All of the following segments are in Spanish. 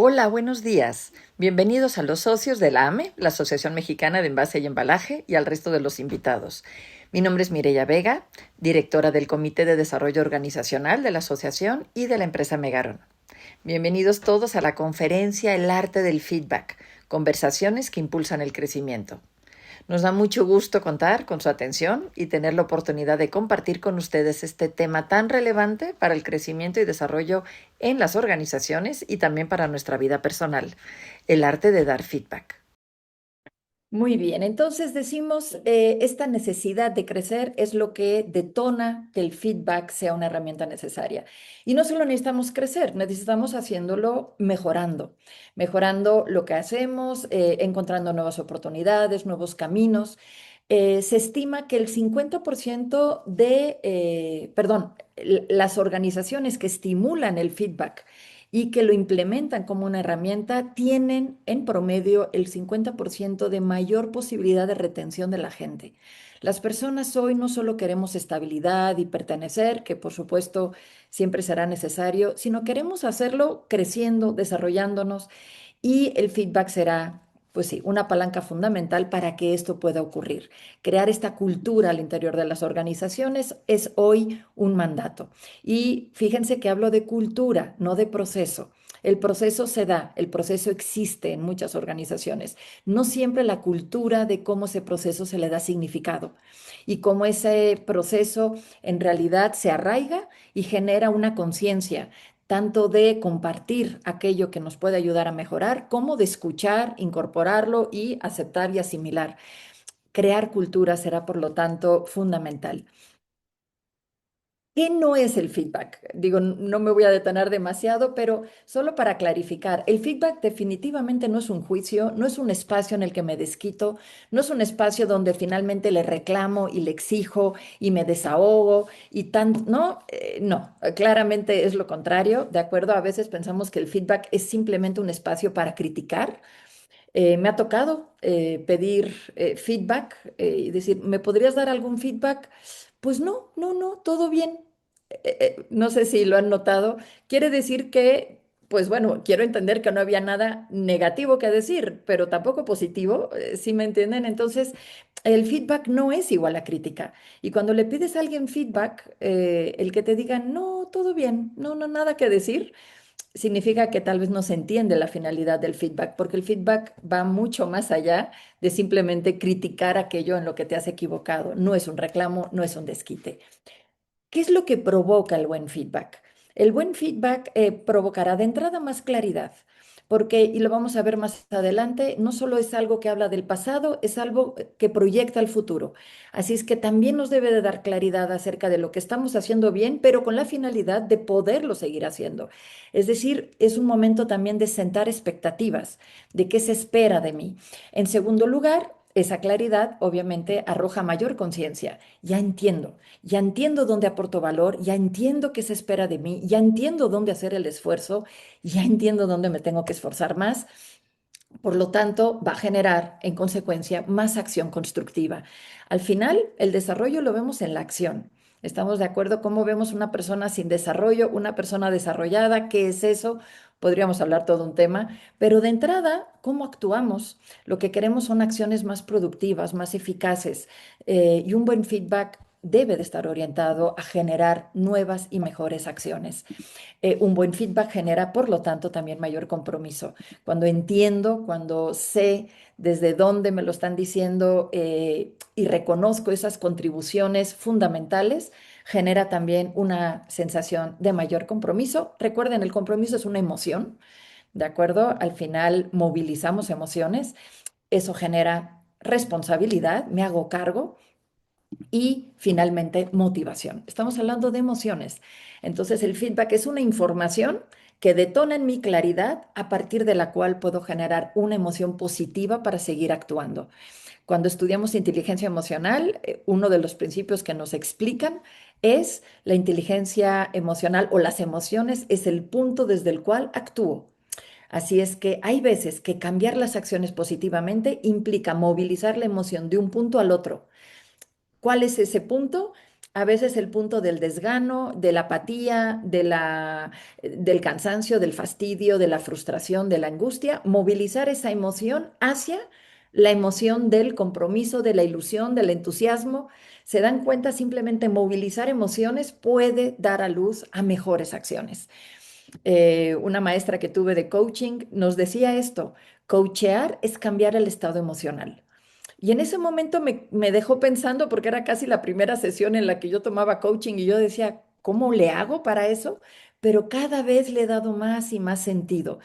Hola, buenos días. Bienvenidos a los socios de la AME, la Asociación Mexicana de Envase y Embalaje, y al resto de los invitados. Mi nombre es Mireya Vega, directora del Comité de Desarrollo Organizacional de la Asociación y de la empresa Megaron. Bienvenidos todos a la conferencia El arte del feedback, conversaciones que impulsan el crecimiento. Nos da mucho gusto contar con su atención y tener la oportunidad de compartir con ustedes este tema tan relevante para el crecimiento y desarrollo en las organizaciones y también para nuestra vida personal, el arte de dar feedback. Muy bien, entonces decimos, esta necesidad de crecer es lo que detona que el feedback sea una herramienta necesaria. Y no solo necesitamos crecer, necesitamos haciéndolo mejorando, mejorando lo que hacemos, encontrando nuevas oportunidades, nuevos caminos. Se estima que el 50% las organizaciones que estimulan el feedback y que lo implementan como una herramienta, tienen en promedio el 50% de mayor posibilidad de retención de la gente. Las personas hoy no solo queremos estabilidad y pertenecer, que por supuesto siempre será necesario, sino queremos hacerlo creciendo, desarrollándonos, y el feedback será, pues sí, una palanca fundamental para que esto pueda ocurrir. Crear esta cultura al interior de las organizaciones es hoy un mandato. Y fíjense que hablo de cultura, no de proceso. El proceso se da, el proceso existe en muchas organizaciones. No siempre la cultura de cómo ese proceso se le da significado y cómo ese proceso en realidad se arraiga y genera una conciencia tanto de compartir aquello que nos puede ayudar a mejorar, como de escuchar, incorporarlo y aceptar y asimilar. Crear cultura será, por lo tanto, fundamental. ¿Qué no es el feedback? Digo, no me voy a detener demasiado, pero solo para clarificar, el feedback definitivamente no es un juicio, no es un espacio en el que me desquito, no es un espacio donde finalmente le reclamo y le exijo y me desahogo y tanto, no, no, claramente es lo contrario, ¿de acuerdo? A veces pensamos que el feedback es simplemente un espacio para criticar. Me ha tocado pedir feedback y decir, ¿me podrías dar algún feedback? Pues no, no, no, todo bien. No sé si lo han notado. Quiere decir que, pues bueno, quiero entender que no había nada negativo que decir, pero tampoco positivo, ¿sí me entienden? Entonces, el feedback no es igual a crítica. Y cuando le pides a alguien feedback, el que te diga, no, todo bien, no, no, nada que decir, significa que tal vez no se entiende la finalidad del feedback, porque el feedback va mucho más allá de simplemente criticar aquello en lo que te has equivocado. No es un reclamo, no es un desquite. ¿Qué es lo que provoca el buen feedback? El buen feedback provocará de entrada más claridad, porque, y lo vamos a ver más adelante, no solo es algo que habla del pasado, es algo que proyecta el futuro. Así es que también nos debe de dar claridad acerca de lo que estamos haciendo bien, pero con la finalidad de poderlo seguir haciendo. Es decir, es un momento también de sentar expectativas, de qué se espera de mí. En segundo lugar, esa claridad obviamente arroja mayor conciencia. Ya entiendo dónde aporto valor, ya entiendo qué se espera de mí, ya entiendo dónde hacer el esfuerzo, ya entiendo dónde me tengo que esforzar más. Por lo tanto, va a generar, en consecuencia, más acción constructiva. Al final, el desarrollo lo vemos en la acción. ¿Estamos de acuerdo? ¿Cómo vemos una persona sin desarrollo, una persona desarrollada? ¿Qué es eso? Podríamos hablar todo un tema, pero de entrada, ¿cómo actuamos? Lo que queremos son acciones más productivas, más eficaces, y un buen feedback debe de estar orientado a generar nuevas y mejores acciones. Un buen feedback genera, por lo tanto, también mayor compromiso. Cuando entiendo, cuando sé desde dónde me lo están diciendo y reconozco esas contribuciones fundamentales, genera también una sensación de mayor compromiso. Recuerden, el compromiso es una emoción, ¿de acuerdo? Al final movilizamos emociones, eso genera responsabilidad, me hago cargo y finalmente motivación. Estamos hablando de emociones. Entonces el feedback es una información que detona en mi claridad a partir de la cual puedo generar una emoción positiva para seguir actuando. Cuando estudiamos inteligencia emocional, uno de los principios que nos explican es la inteligencia emocional o las emociones es el punto desde el cual actúo. Así es que hay veces que cambiar las acciones positivamente implica movilizar la emoción de un punto al otro. ¿Cuál es ese punto? a veces el punto del desgano, de la apatía, del cansancio, del fastidio, de la frustración, de la angustia, movilizar esa emoción hacia la emoción del compromiso, de la ilusión, del entusiasmo. Se dan cuenta, simplemente movilizar emociones puede dar a luz a mejores acciones. Una maestra que tuve de coaching nos decía esto: coachear es cambiar el estado emocional. Y en ese momento me dejó pensando, porque era casi la primera sesión en la que yo tomaba coaching y yo decía, ¿cómo le hago para eso? Pero cada vez le he dado más y más sentido.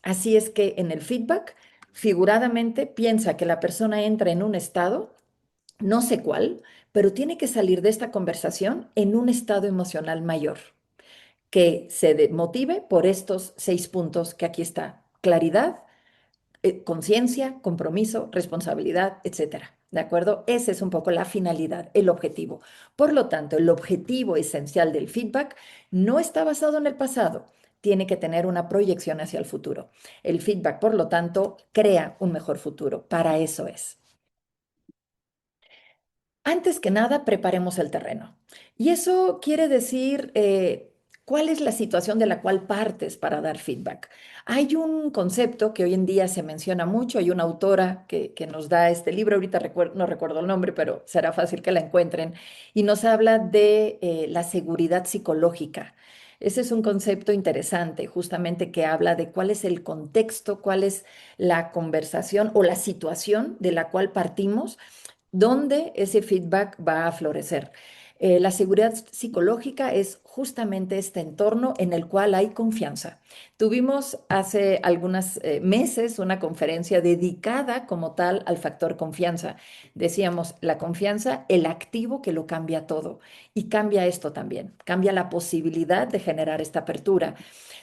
Así es que en el feedback, figuradamente, piensa que la persona entra en un estado, no sé cuál, pero tiene que salir de esta conversación en un estado emocional mayor, que motive por estos 6 puntos que aquí está: claridad, conciencia, compromiso, responsabilidad, etcétera. ¿De acuerdo? Esa es un poco la finalidad, el objetivo. Por lo tanto, el objetivo esencial del feedback no está basado en el pasado, tiene que tener una proyección hacia el futuro. El feedback, por lo tanto, crea un mejor futuro. Para eso es. Antes que nada, preparemos el terreno. Y eso quiere decir, cuál es la situación de la cual partes para dar feedback. Hay un concepto que hoy en día se menciona mucho. Hay una autora que nos da este libro, ahorita no recuerdo el nombre, pero será fácil que la encuentren, y nos habla de la seguridad psicológica. Ese es un concepto interesante, justamente, que habla de cuál es el contexto, cuál es la conversación o la situación de la cual partimos, donde ese feedback va a florecer. La seguridad psicológica es justamente este entorno en el cual hay confianza. Tuvimos hace algunos meses una conferencia dedicada como tal al factor confianza. Decíamos, la confianza, el activo que lo cambia todo. Y cambia esto también, cambia la posibilidad de generar esta apertura.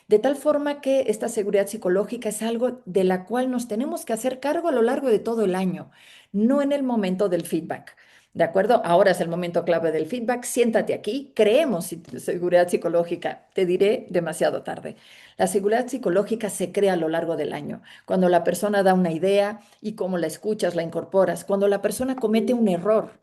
De tal forma que esta seguridad psicológica es algo de la cual nos tenemos que hacer cargo a lo largo de todo el año, no en el momento del feedback. ¿De acuerdo? Ahora es el momento clave del feedback. Siéntate aquí. Creemos seguridad psicológica. Te diré demasiado tarde. La seguridad psicológica se crea a lo largo del año. Cuando la persona da una idea y cómo la escuchas, la incorporas. Cuando la persona comete un error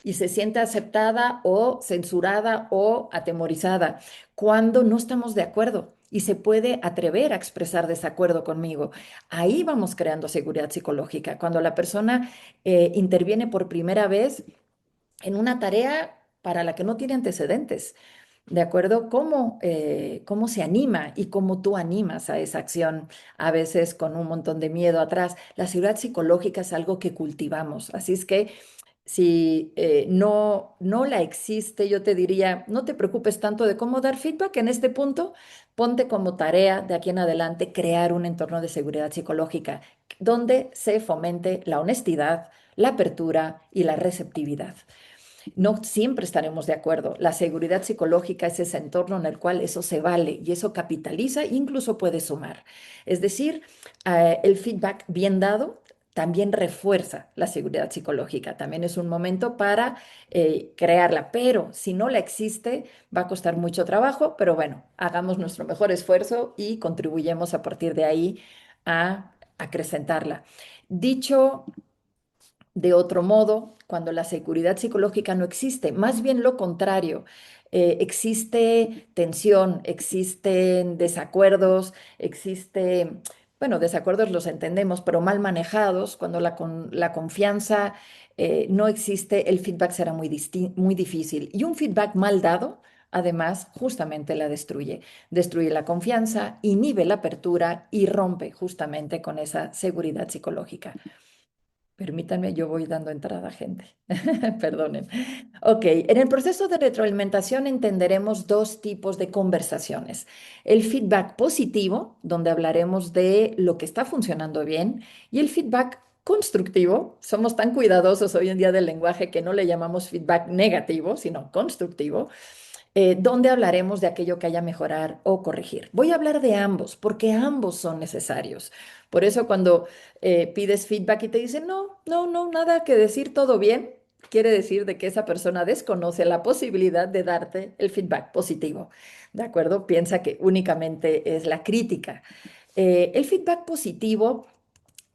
y se siente aceptada o censurada o atemorizada, cuando no estamos de acuerdo y se puede atrever a expresar desacuerdo conmigo. Ahí vamos creando seguridad psicológica. Cuando la persona interviene por primera vez en una tarea para la que no tiene antecedentes. ¿De acuerdo? ¿Cómo se anima y cómo tú animas a esa acción? A veces con un montón de miedo atrás. La seguridad psicológica es algo que cultivamos. Así es que si no la existe, yo te diría, no te preocupes tanto de cómo dar feedback en este punto. Ponte como tarea de aquí en adelante crear un entorno de seguridad psicológica donde se fomente la honestidad, la apertura y la receptividad. No siempre estaremos de acuerdo. La seguridad psicológica es ese entorno en el cual eso se vale y eso capitaliza e incluso puede sumar. Es decir, el feedback bien dado también refuerza la seguridad psicológica. También es un momento para crearla, pero si no la existe, va a costar mucho trabajo, pero bueno, hagamos nuestro mejor esfuerzo y contribuyemos a partir de ahí a acrecentarla. Dicho de otro modo, cuando la seguridad psicológica no existe, más bien lo contrario, existe tensión, existen desacuerdos, bueno, desacuerdos los entendemos, pero mal manejados, cuando la confianza no existe, el feedback será muy difícil. Y un feedback mal dado, además, justamente la destruye. Destruye la confianza, inhibe la apertura y rompe justamente con esa seguridad psicológica. Permítanme, yo voy dando entrada, gente. Perdonen. Ok, en el proceso de retroalimentación entenderemos dos tipos de conversaciones. El feedback positivo, donde hablaremos de lo que está funcionando bien, y el feedback constructivo. Somos tan cuidadosos hoy en día del lenguaje que no le llamamos feedback negativo, sino constructivo, donde hablaremos de aquello que haya mejorar o corregir. Voy a hablar de ambos, porque ambos son necesarios. Por eso cuando pides feedback y te dicen, no, no, no, nada que decir, todo bien, quiere decir de que esa persona desconoce la posibilidad de darte el feedback positivo. ¿De acuerdo? Piensa que únicamente es la crítica. El feedback positivo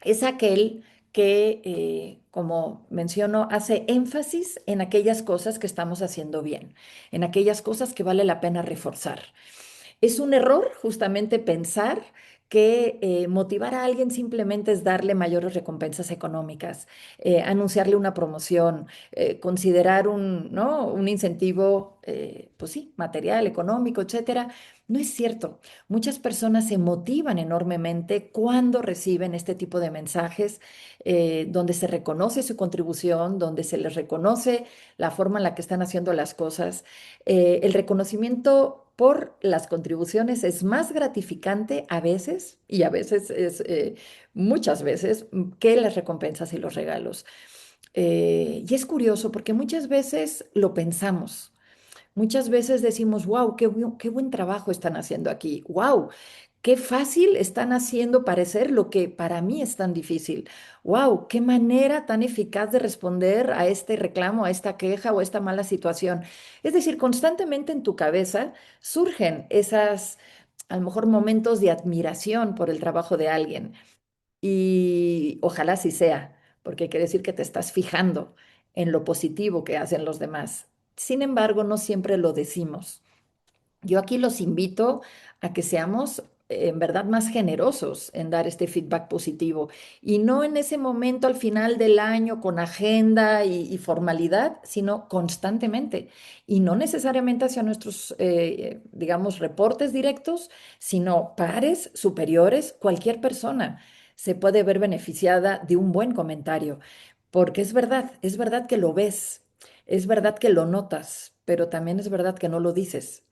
es aquel que, como menciono, hace énfasis en aquellas cosas que estamos haciendo bien, en aquellas cosas que vale la pena reforzar. Es un error justamente pensar que motivar a alguien simplemente es darle mayores recompensas económicas, anunciarle una promoción, considerar un, ¿no? un incentivo, pues sí, material, económico, etcétera. No es cierto. Muchas personas se motivan enormemente cuando reciben este tipo de mensajes, donde se reconoce su contribución, donde se les reconoce la forma en la que están haciendo las cosas. El reconocimiento por las contribuciones es más gratificante a veces, y a veces es muchas veces, que las recompensas y los regalos. Y es curioso porque muchas veces lo pensamos. Muchas veces decimos, wow, qué buen trabajo están haciendo aquí. Wow, qué fácil están haciendo parecer lo que para mí es tan difícil. Wow, qué manera tan eficaz de responder a este reclamo, a esta queja o a esta mala situación. Es decir, constantemente en tu cabeza surgen esas, a lo mejor, momentos de admiración por el trabajo de alguien. Y ojalá así sea, porque quiere decir que te estás fijando en lo positivo que hacen los demás. Sin embargo, no siempre lo decimos. Yo aquí los invito a que seamos en verdad más generosos en dar este feedback positivo y no en ese momento al final del año con agenda y formalidad, sino constantemente y no necesariamente hacia nuestros, digamos, reportes directos, sino pares, superiores, cualquier persona se puede ver beneficiada de un buen comentario, porque es verdad que lo ves, es verdad que lo notas, pero también es verdad que no lo dices.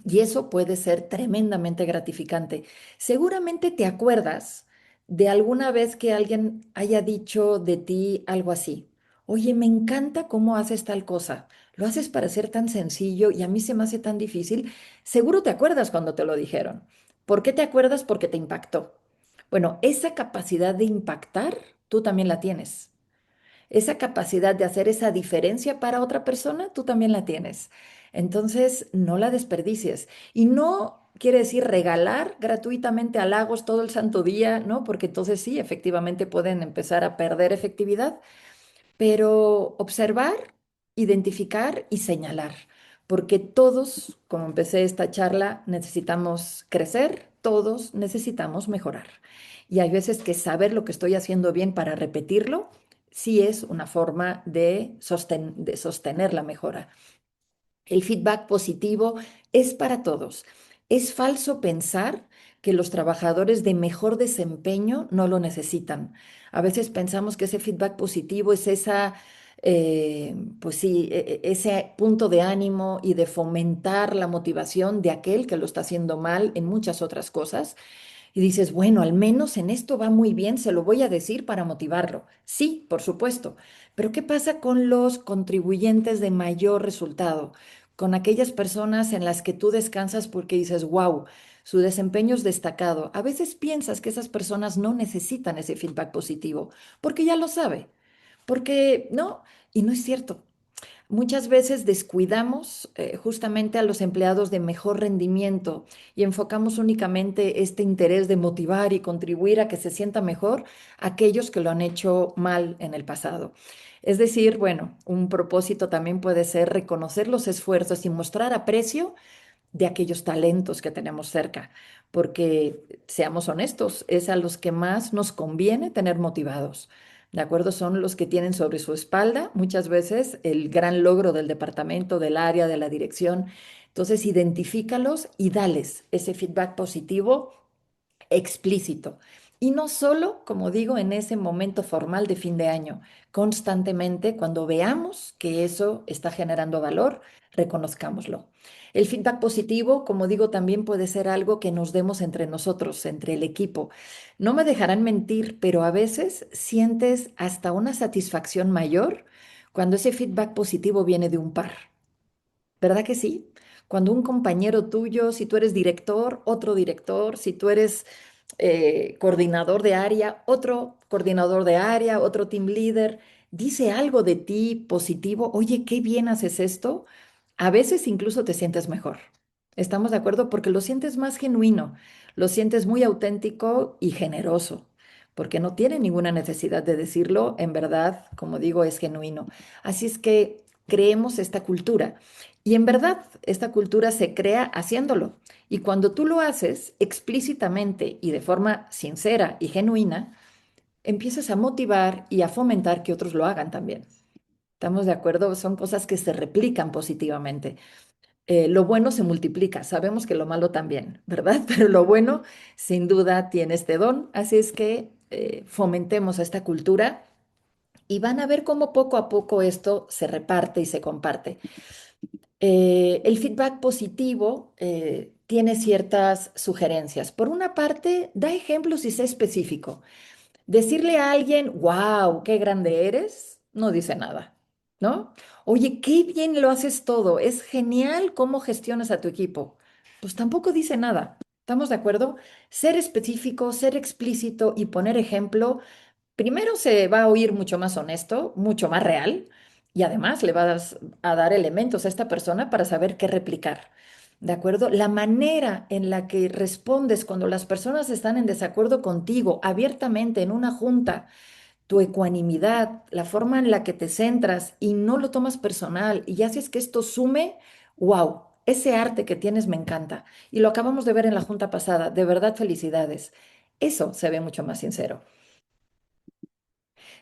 Y eso puede ser tremendamente gratificante. Seguramente te acuerdas de alguna vez que alguien haya dicho de ti algo así. Oye, me encanta cómo haces tal cosa. Lo haces parecer tan sencillo y a mí se me hace tan difícil. Seguro te acuerdas cuando te lo dijeron. ¿Por qué te acuerdas? Porque te impactó. Bueno, esa capacidad de impactar, tú también la tienes. Esa capacidad de hacer esa diferencia para otra persona, tú también la tienes. Entonces, no la desperdicies. Y no quiere decir regalar gratuitamente halagos todo el santo día, ¿no? Porque entonces sí, efectivamente pueden empezar a perder efectividad, pero observar, identificar y señalar, porque todos, como empecé esta charla, necesitamos crecer, todos necesitamos mejorar. Y hay veces que saber lo que estoy haciendo bien para repetirlo, sí es una forma de sostener la mejora. El feedback positivo es para todos. Es falso pensar que los trabajadores de mejor desempeño no lo necesitan. A veces pensamos que ese feedback positivo es esa, pues sí, ese punto de ánimo y de fomentar la motivación de aquel que lo está haciendo mal en muchas otras cosas. Y dices, bueno, al menos en esto va muy bien, se lo voy a decir para motivarlo. Sí, por supuesto. Pero ¿qué pasa con los contribuyentes de mayor resultado? Con aquellas personas en las que tú descansas porque dices, wow, su desempeño es destacado. A veces piensas que esas personas no necesitan ese feedback positivo porque ya lo sabe. Porque no, y no es cierto. Muchas veces descuidamos justamente a los empleados de mejor rendimiento y enfocamos únicamente este interés de motivar y contribuir a que se sienta mejor a aquellos que lo han hecho mal en el pasado. Es decir, bueno, un propósito también puede ser reconocer los esfuerzos y mostrar aprecio de aquellos talentos que tenemos cerca, porque seamos honestos, es a los que más nos conviene tener motivados. ¿De acuerdo? Son los que tienen sobre su espalda muchas veces el gran logro del departamento, del área, de la dirección. Entonces, identifícalos y dales ese feedback positivo explícito. Y no solo, como digo, en ese momento formal de fin de año, constantemente, cuando veamos que eso está generando valor, reconozcámoslo. El feedback positivo, como digo, también puede ser algo que nos demos entre nosotros, entre el equipo. No me dejarán mentir, pero a veces sientes hasta una satisfacción mayor cuando ese feedback positivo viene de un par. ¿Verdad que sí? Cuando un compañero tuyo, si tú eres director, otro director, si tú eres coordinador de área, otro coordinador de área, otro team leader, dice algo de ti positivo, oye, qué bien haces esto, a veces incluso te sientes mejor. ¿Estamos de acuerdo? Porque lo sientes más genuino, lo sientes muy auténtico y generoso. porque no tiene ninguna necesidad de decirlo, en verdad, como digo, es genuino. Así es que creemos esta cultura y en verdad esta cultura se crea haciéndolo. Y cuando tú lo haces explícitamente y de forma sincera y genuina, empiezas a motivar y a fomentar que otros lo hagan también. ¿Estamos de acuerdo? Son cosas que se replican positivamente. Lo bueno se multiplica, sabemos que lo malo también, ¿verdad? Pero lo bueno sin duda tiene este don, así es que fomentemos esta cultura y van a ver cómo poco a poco esto se reparte y se comparte. El feedback positivo tiene ciertas sugerencias. Por una parte, da ejemplos y sé específico. Decirle a alguien, wow, qué grande eres, no dice nada, ¿no? Oye, qué bien lo haces todo, es genial cómo gestionas a tu equipo. Pues tampoco dice nada. ¿Estamos de acuerdo? Ser específico, ser explícito y poner ejemplo, primero se va a oír mucho más honesto, mucho más real, y además le vas a dar elementos a esta persona para saber qué replicar. ¿De acuerdo? La manera en la que respondes cuando las personas están en desacuerdo contigo abiertamente en una junta, tu ecuanimidad, la forma en la que te centras y no lo tomas personal y haces que esto sume, wow, ese arte que tienes me encanta. Y lo acabamos de ver en la junta pasada, de verdad felicidades. Eso se ve mucho más sincero.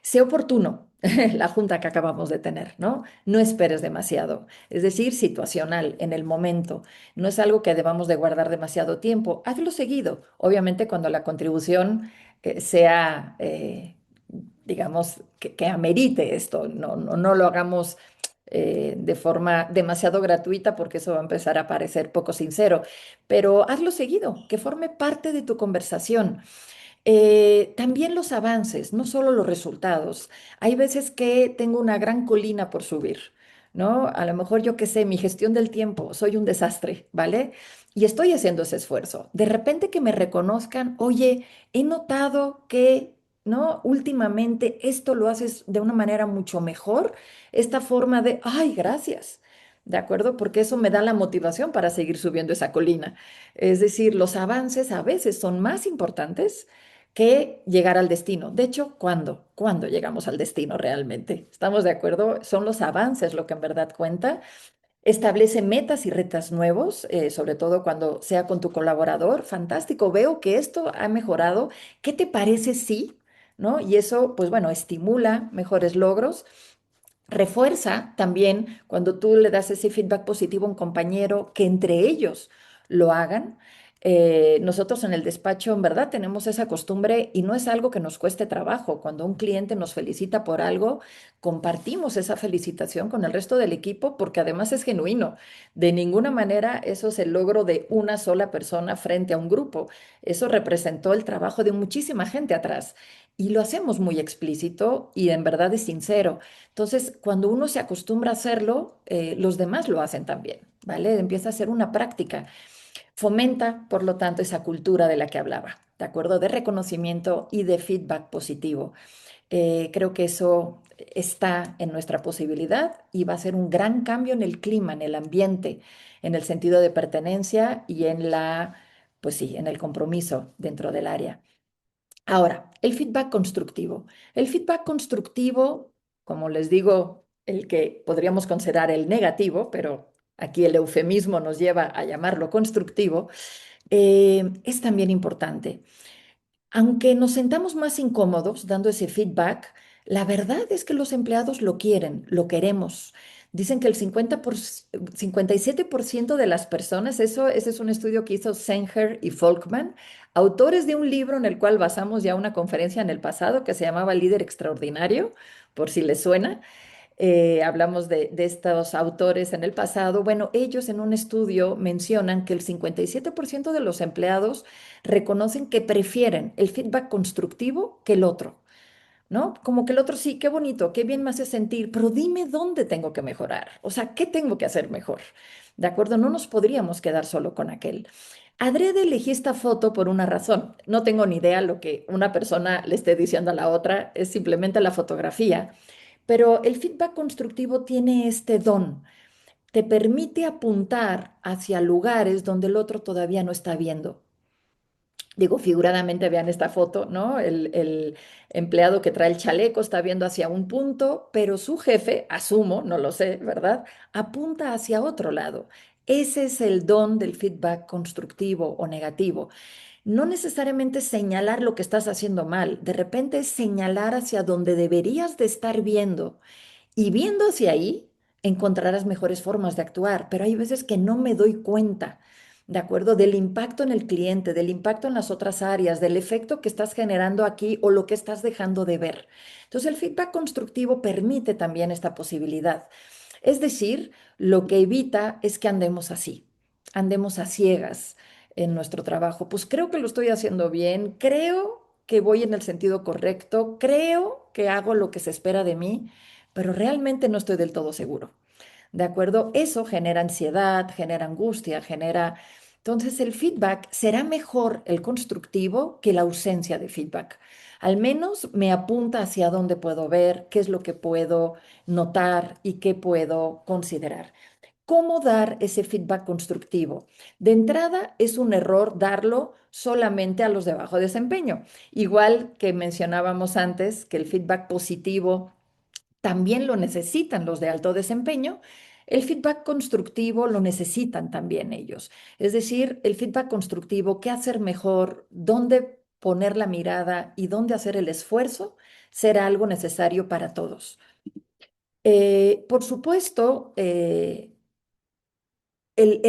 Sé oportuno, la junta que acabamos de tener, ¿no? No esperes demasiado, es decir, situacional, en el momento. No es algo que debamos de guardar demasiado tiempo. Hazlo seguido, obviamente cuando la contribución sea, digamos, que amerite esto. No lo hagamos de forma demasiado gratuita porque eso va a empezar a parecer poco sincero, pero hazlo seguido, que forme parte de tu conversación. También los avances, no solo los resultados. Hay veces que tengo una gran colina por subir, ¿no? A lo mejor yo qué sé, mi gestión del tiempo, soy un desastre, ¿vale? Y estoy haciendo ese esfuerzo. De repente que me reconozcan, oye, he notado que, ¿no? Últimamente esto lo haces de una manera mucho mejor, esta forma de, ay, gracias. ¿De acuerdo? Porque eso me da la motivación para seguir subiendo esa colina. Es decir, los avances a veces son más importantes que llegar al destino. De hecho, ¿cuándo? ¿Cuándo llegamos al destino realmente? ¿Estamos de acuerdo? Son los avances lo que en verdad cuenta. Establece metas y retas nuevos, sobre todo cuando sea con tu colaborador. Fantástico, veo que esto ha mejorado. ¿Qué te parece si? ¿No? Y eso, pues bueno, estimula mejores logros. Refuerza también cuando tú le das ese feedback positivo a un compañero, que entre ellos lo hagan. Nosotros en el despacho, en verdad, tenemos esa costumbre y no es algo que nos cueste trabajo. Cuando un cliente nos felicita por algo, compartimos esa felicitación con el resto del equipo porque además es genuino. De ninguna manera eso es el logro de una sola persona frente a un grupo. Eso representó el trabajo de muchísima gente atrás. Y lo hacemos muy explícito y en verdad es sincero. Entonces, cuando uno se acostumbra a hacerlo, los demás lo hacen también, ¿vale? Empieza a ser una práctica. Fomenta, por lo tanto, esa cultura de la que hablaba, ¿de acuerdo? De reconocimiento y de feedback positivo. Creo que eso está en nuestra posibilidad y va a ser un gran cambio en el clima, en el ambiente, en el sentido de pertenencia y en la, pues sí, en el compromiso dentro del área. Ahora, el feedback constructivo. El feedback constructivo, como les digo, el que podríamos considerar el negativo, pero aquí el eufemismo nos lleva a llamarlo constructivo, es también importante. Aunque nos sentamos más incómodos dando ese feedback, la verdad es que los empleados lo quieren, lo queremos. Dicen que el 57% de las personas, eso, ese es un estudio que hizo Sanger y Folkman, autores de un libro en el cual basamos ya una conferencia en el pasado que se llamaba Líder Extraordinario, por si les suena. Hablamos de estos autores en el pasado. Bueno, ellos en un estudio mencionan que el 57% de los empleados reconocen que prefieren el feedback constructivo que el otro, ¿no? Como que el otro sí, qué bonito, qué bien me hace sentir, pero dime dónde tengo que mejorar, o sea, ¿qué tengo que hacer mejor? ¿De acuerdo? No nos podríamos quedar solo con aquel. Adrede elegí esta foto por una razón. No tengo ni idea lo que una persona le esté diciendo a la otra, es simplemente la fotografía. Pero el feedback constructivo tiene este don, te permite apuntar hacia lugares donde el otro todavía no está viendo. Digo, figuradamente vean esta foto, ¿no? El empleado que trae el chaleco está viendo hacia un punto, pero su jefe, asumo, no lo sé, ¿verdad? Apunta hacia otro lado. Ese es el don del feedback constructivo o negativo. No necesariamente señalar lo que estás haciendo mal, de repente es señalar hacia donde deberías de estar viendo y viendo hacia ahí, encontrarás mejores formas de actuar, pero hay veces que no me doy cuenta, ¿de acuerdo? Del impacto en el cliente, del impacto en las otras áreas, del efecto que estás generando aquí o lo que estás dejando de ver. Entonces, el feedback constructivo permite también esta posibilidad. Es decir, lo que evita es que andemos así, andemos a ciegas en nuestro trabajo. Pues creo que lo estoy haciendo bien, creo que voy en el sentido correcto, creo que hago lo que se espera de mí, pero realmente no estoy del todo seguro. ¿De acuerdo? Eso genera ansiedad, genera angustia, genera... Entonces el feedback será mejor el constructivo que la ausencia de feedback. Al menos me apunta hacia dónde puedo ver, qué es lo que puedo notar y qué puedo considerar. ¿Cómo dar ese feedback constructivo? De entrada, es un error darlo solamente a los de bajo desempeño. Igual que mencionábamos antes, que el feedback positivo también lo necesitan los de alto desempeño, el feedback constructivo lo necesitan también ellos. Es decir, el feedback constructivo, qué hacer mejor, dónde poner la mirada y dónde hacer el esfuerzo, será algo necesario para todos. Por supuesto, el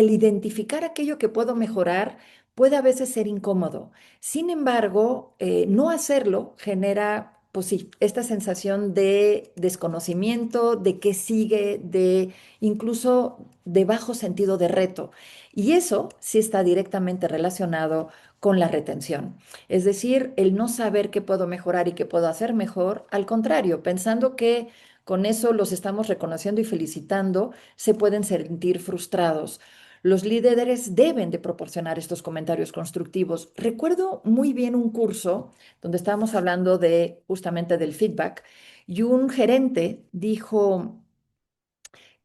identificar aquello que puedo mejorar puede a veces ser incómodo. Sin embargo, no hacerlo genera, pues sí, esta sensación de desconocimiento, de qué sigue, de incluso de bajo sentido de reto. Y eso sí está directamente relacionado con la retención. Es decir, el no saber qué puedo mejorar y qué puedo hacer mejor, al contrario, pensando que con eso los estamos reconociendo y felicitando, se pueden sentir frustrados. Los líderes deben de proporcionar estos comentarios constructivos. Recuerdo muy bien un curso donde estábamos hablando de justamente del feedback y un gerente dijo,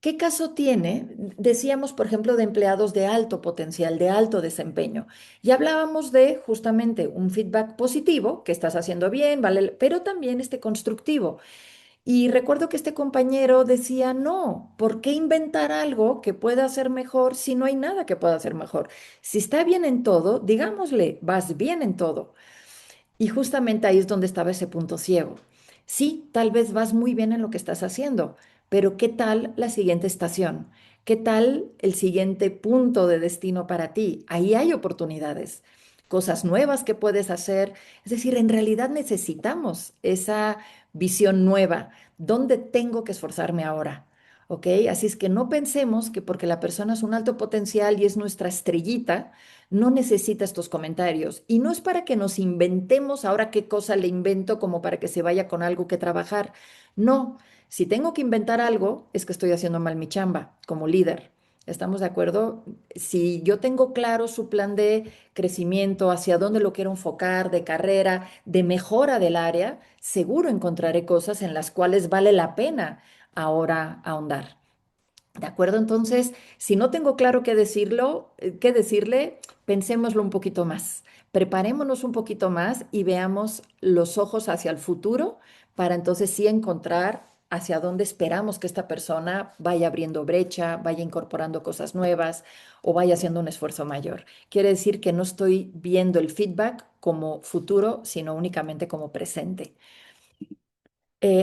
¿qué caso tiene? Decíamos, por ejemplo, de empleados de alto potencial, de alto desempeño. Y hablábamos de justamente un feedback positivo, que estás haciendo bien, ¿vale? Pero también este constructivo. Y recuerdo que este compañero decía, no, ¿por qué inventar algo que pueda ser mejor si no hay nada que pueda ser mejor? Si está bien en todo, digámosle, vas bien en todo. Y justamente ahí es donde estaba ese punto ciego. Sí, tal vez vas muy bien en lo que estás haciendo, pero ¿qué tal la siguiente estación? ¿Qué tal el siguiente punto de destino para ti? Ahí hay oportunidades, cosas nuevas que puedes hacer. Es decir, en realidad necesitamos esa visión nueva. ¿Dónde tengo que esforzarme ahora? ¿Ok? Así es que no pensemos que porque la persona es un alto potencial y es nuestra estrellita, no necesita estos comentarios. Y no es para que nos inventemos ahora qué cosa le invento como para que se vaya con algo que trabajar. No, si tengo que inventar algo, es que estoy haciendo mal mi chamba como líder. ¿Estamos de acuerdo? Si yo tengo claro su plan de crecimiento, hacia dónde lo quiero enfocar, de carrera, de mejora del área, seguro encontraré cosas en las cuales vale la pena ahora ahondar. ¿De acuerdo? Entonces, si no tengo claro qué decirlo, qué decirle, pensémoslo un poquito más. Preparémonos un poquito más y veamos los ojos hacia el futuro para entonces sí encontrar hacia dónde esperamos que esta persona vaya abriendo brecha, vaya incorporando cosas nuevas o vaya haciendo un esfuerzo mayor. Quiere decir que no estoy viendo el feedback como futuro, sino únicamente como presente.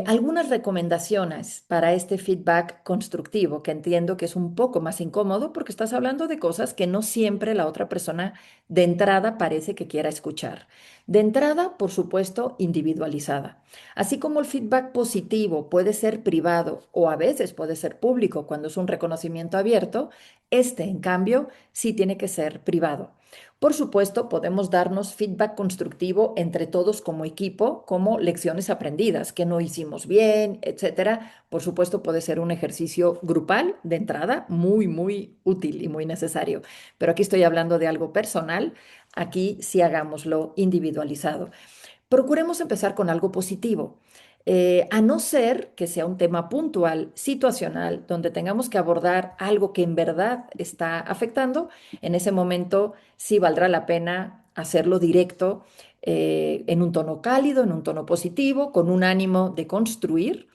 Algunas recomendaciones para este feedback constructivo, que entiendo que es un poco más incómodo porque estás hablando de cosas que no siempre la otra persona de entrada parece que quiera escuchar. De entrada, por supuesto, individualizada. Así como el feedback positivo puede ser privado o a veces puede ser público cuando es un reconocimiento abierto, este, en cambio, sí tiene que ser privado. Por supuesto, podemos darnos feedback constructivo entre todos como equipo, como lecciones aprendidas, que no hicimos bien, etcétera. Por supuesto, puede ser un ejercicio grupal de entrada, muy, muy útil y muy necesario. Pero aquí estoy hablando de algo personal. Aquí sí hagámoslo individualizado. Procuremos empezar con algo positivo. A no ser que sea un tema puntual, situacional, donde tengamos que abordar algo que en verdad está afectando, en ese momento sí valdrá la pena hacerlo directo, en un tono cálido, en un tono positivo, con un ánimo de construir.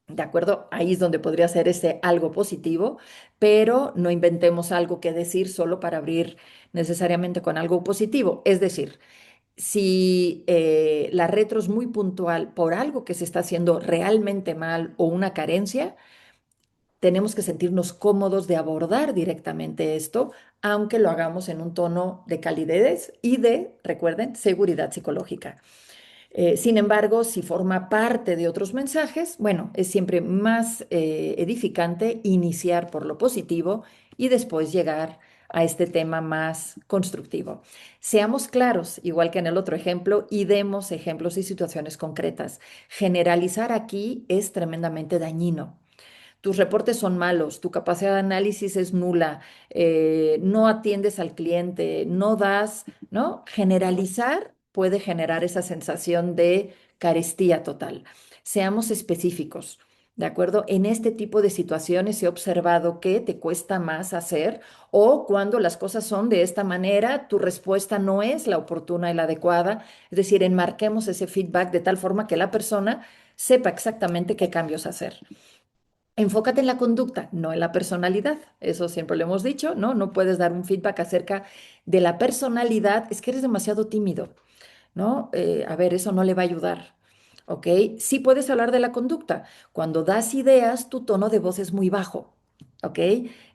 ¿De acuerdo? Ahí es donde podría ser ese algo positivo, pero no inventemos algo que decir solo para abrir necesariamente con algo positivo. Es decir, si la retro es muy puntual por algo que se está haciendo realmente mal o una carencia, tenemos que sentirnos cómodos de abordar directamente esto, aunque lo hagamos en un tono de calidez y de, recuerden, seguridad psicológica. Sin embargo, si forma parte de otros mensajes, bueno, es siempre más edificante iniciar por lo positivo y después llegar a este tema más constructivo. Seamos claros, igual que en el otro ejemplo, y demos ejemplos y situaciones concretas. Generalizar aquí es tremendamente dañino. Tus reportes son malos, tu capacidad de análisis es nula, no atiendes al cliente, no das, ¿no? Generalizar puede generar esa sensación de carestía total. Seamos específicos, ¿de acuerdo? En este tipo de situaciones he observado que te cuesta más hacer o cuando las cosas son de esta manera, tu respuesta no es la oportuna y la adecuada. Es decir, enmarquemos ese feedback de tal forma que la persona sepa exactamente qué cambios hacer. Enfócate en la conducta, no en la personalidad. Eso siempre lo hemos dicho, ¿no? No puedes dar un feedback acerca de la personalidad. Es que eres demasiado tímido, ¿no? A ver, eso no le va a ayudar, ¿ok? Sí puedes hablar de la conducta. Cuando das ideas, tu tono de voz es muy bajo, ¿ok?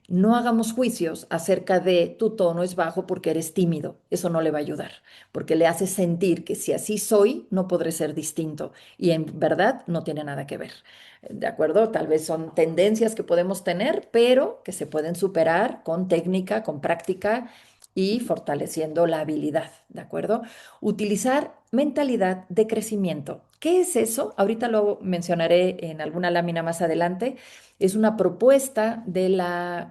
No hagamos juicios acerca de tu tono es bajo porque eres tímido. Eso no le va a ayudar, porque le hace sentir que si así soy, no podré ser distinto. Y en verdad no tiene nada que ver. ¿De acuerdo? Tal vez son tendencias que podemos tener, pero que se pueden superar con técnica, con práctica y fortaleciendo la habilidad, ¿de acuerdo? Utilizar mentalidad de crecimiento. ¿Qué es eso? Ahorita lo mencionaré en alguna lámina más adelante. Es una propuesta de la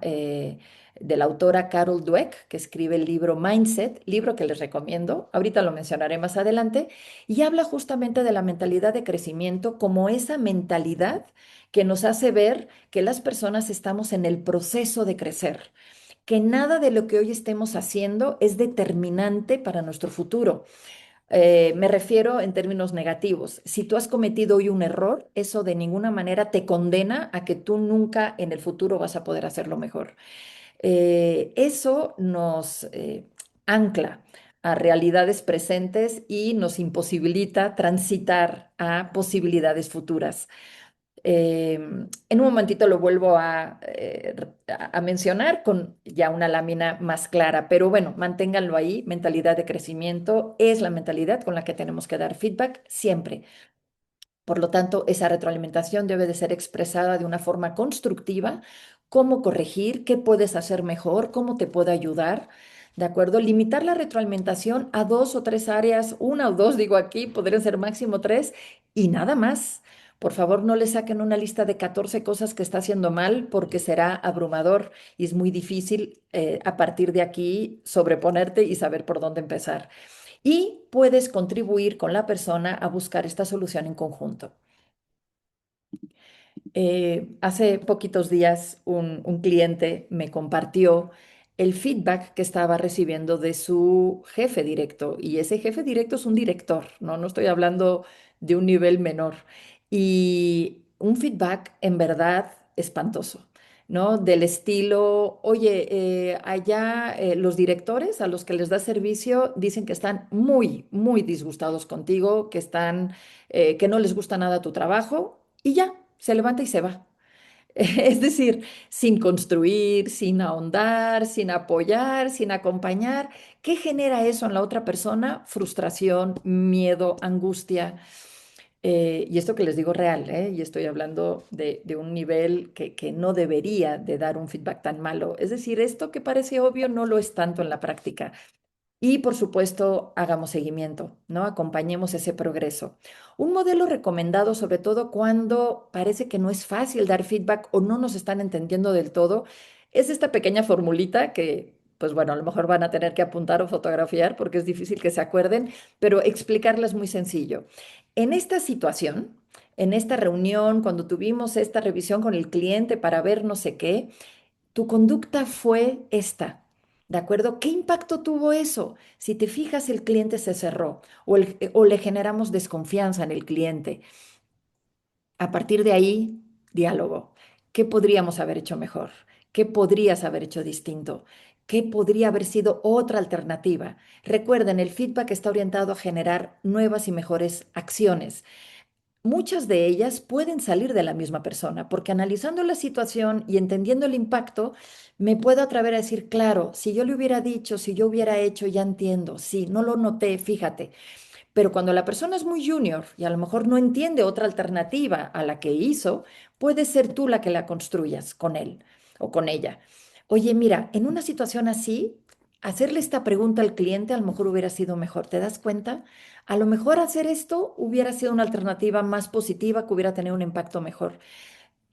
autora Carol Dweck, que escribe el libro Mindset, libro que les recomiendo. Ahorita lo mencionaré más adelante. Y habla justamente de la mentalidad de crecimiento como esa mentalidad que nos hace ver que las personas estamos en el proceso de crecer, que nada de lo que hoy estemos haciendo es determinante para nuestro futuro. Me refiero en términos negativos. Si tú has cometido hoy un error, eso de ninguna manera te condena a que tú nunca en el futuro vas a poder hacerlo mejor. Eso nos ancla a realidades presentes y nos imposibilita transitar a posibilidades futuras. En un momentito lo vuelvo a mencionar con ya una lámina más clara, pero bueno, manténganlo ahí. Mentalidad de crecimiento es la mentalidad con la que tenemos que dar feedback siempre. Por lo tanto, esa retroalimentación debe de ser expresada de una forma constructiva. ¿Cómo corregir? ¿Qué puedes hacer mejor? ¿Cómo te puedo ayudar? ¿De acuerdo? Limitar la retroalimentación a dos o tres áreas, una o dos, digo aquí, podrían ser máximo tres, y nada más. Por favor, no le saquen una lista de 14 cosas que está haciendo mal porque será abrumador y es muy difícil a partir de aquí sobreponerte y saber por dónde empezar y puedes contribuir con la persona a buscar esta solución en conjunto. Hace poquitos días un cliente me compartió el feedback que estaba recibiendo de su jefe directo y ese jefe directo es un director, ¿no? No estoy hablando de un nivel menor y un feedback en verdad espantoso. ¿No? Del estilo, oye, allá los directores a los que les da servicio dicen que están muy, muy disgustados contigo, que están, que no les gusta nada tu trabajo y ya, se levanta y se va. Es decir, sin construir, sin ahondar, sin apoyar, sin acompañar. ¿Qué genera eso en la otra persona? Frustración, miedo, angustia. Y esto que les digo real, ¿eh? Y estoy hablando de un nivel que no debería de dar un feedback tan malo. Es decir, esto que parece obvio no lo es tanto en la práctica. Y por supuesto, hagamos seguimiento, ¿no? Acompañemos ese progreso. Un modelo recomendado, sobre todo cuando parece que no es fácil dar feedback o no nos están entendiendo del todo, es esta pequeña formulita que, pues bueno, a lo mejor van a tener que apuntar o fotografiar porque es difícil que se acuerden, pero explicarla es muy sencillo. En esta situación, en esta reunión, cuando tuvimos esta revisión con el cliente para ver no sé qué, tu conducta fue esta. ¿De acuerdo? ¿Qué impacto tuvo eso? Si te fijas, el cliente se cerró o le generamos desconfianza en el cliente. A partir de ahí, diálogo. ¿Qué podríamos haber hecho mejor? ¿Qué podrías haber hecho distinto? ¿Qué podría haber sido otra alternativa? Recuerden, el feedback está orientado a generar nuevas y mejores acciones. Muchas de ellas pueden salir de la misma persona, porque analizando la situación y entendiendo el impacto, me puedo atrever a decir, claro, si yo le hubiera dicho, si yo hubiera hecho, ya entiendo, sí, no lo noté, fíjate. Pero cuando la persona es muy junior y a lo mejor no entiende otra alternativa a la que hizo, puede ser tú la que la construyas con él o con ella. Oye, mira, en una situación así, hacerle esta pregunta al cliente a lo mejor hubiera sido mejor. ¿Te das cuenta? A lo mejor hacer esto hubiera sido una alternativa más positiva que hubiera tenido un impacto mejor.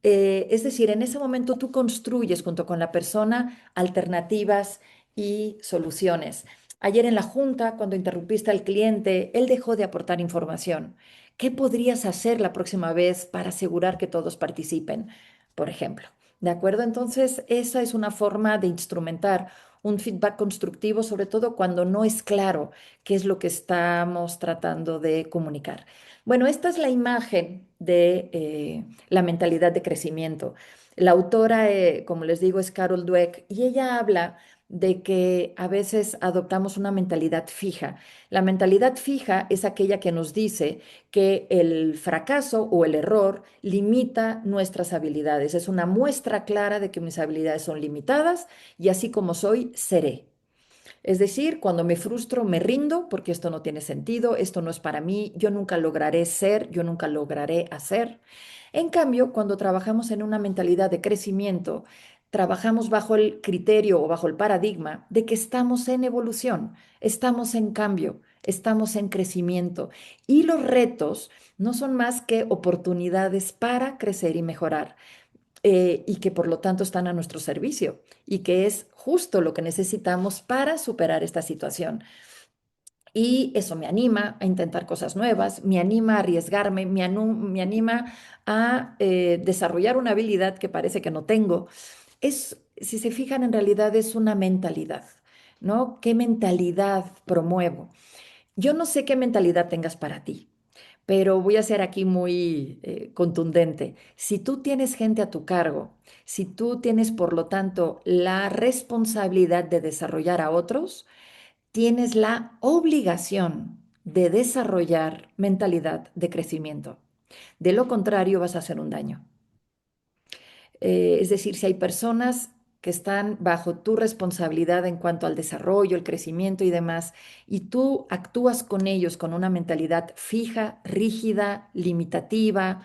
Es decir, en ese momento tú construyes junto con la persona alternativas y soluciones. Ayer en la junta, cuando interrumpiste al cliente, él dejó de aportar información. ¿Qué podrías hacer la próxima vez para asegurar que todos participen, por ejemplo? ¿De acuerdo? Entonces, esa es una forma de instrumentar un feedback constructivo, sobre todo cuando no es claro qué es lo que estamos tratando de comunicar. Bueno, esta es la imagen de la mentalidad de crecimiento. La autora, como les digo, es Carol Dweck y ella habla de que a veces adoptamos una mentalidad fija. La mentalidad fija es aquella que nos dice que el fracaso o el error limita nuestras habilidades. Es una muestra clara de que mis habilidades son limitadas y así como soy, seré. Es decir, cuando me frustro, me rindo porque esto no tiene sentido, esto no es para mí, yo nunca lograré ser, yo nunca lograré hacer. En cambio, cuando trabajamos en una mentalidad de crecimiento, trabajamos bajo el criterio o bajo el paradigma de que estamos en evolución, estamos en cambio, estamos en crecimiento y los retos no son más que oportunidades para crecer y mejorar y que por lo tanto están a nuestro servicio y que es justo lo que necesitamos para superar esta situación. Y eso me anima a intentar cosas nuevas, me anima a arriesgarme, me anima a desarrollar una habilidad que parece que no tengo. Es, si se fijan, en realidad es una mentalidad, ¿no? ¿Qué mentalidad promuevo? Yo no sé qué mentalidad tengas para ti, pero voy a ser aquí muy contundente. Si tú tienes gente a tu cargo, si tú tienes, por lo tanto, la responsabilidad de desarrollar a otros, tienes la obligación de desarrollar mentalidad de crecimiento. De lo contrario, vas a hacer un daño. Es decir, si hay personas que están bajo tu responsabilidad en cuanto al desarrollo, el crecimiento y demás, y tú actúas con ellos con una mentalidad fija, rígida, limitativa,